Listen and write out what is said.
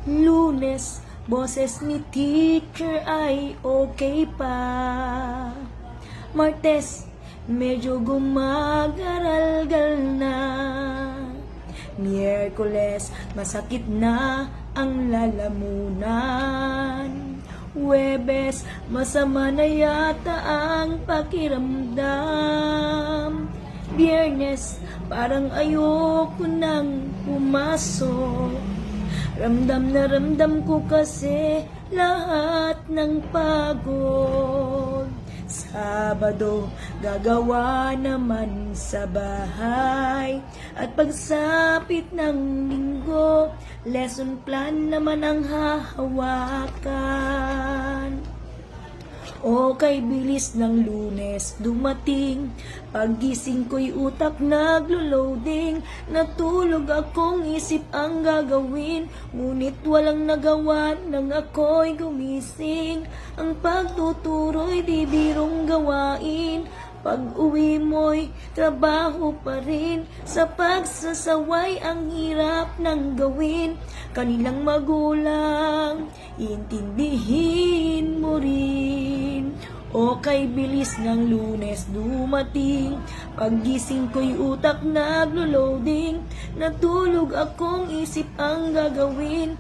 Lunes, boses ni teacher ay okay pa. Martes, medyo gumagaralgal na. Miyerkules, masakit na ang lalamunan. Huwebes, masama na yata ang pakiramdam. Biyernes, parang ayoko nang pumasok. Ramdam na ramdam ko kasi lahat ng pagod. Sabado, gagawa naman sa bahay. At pagsapit ng linggo, lesson plan naman ang hahawakan. O kay bilis ng Lunes dumating, paggising ko'y utak naglo-loading. Natulog akong isip ang gagawin, ngunit walang nagawa nang ako'y gumising. Ang pagtuturo'y di birong gawain, pag-uwi mo'y trabaho pa rin. Sa pagsasaway ang hirap ng gawin, kanilang magulang, intindihin mo rin. O kay bilis ng Lunes dumating, paggising ko'y utak naglo-loading. Natulog akong isip ang gagawin,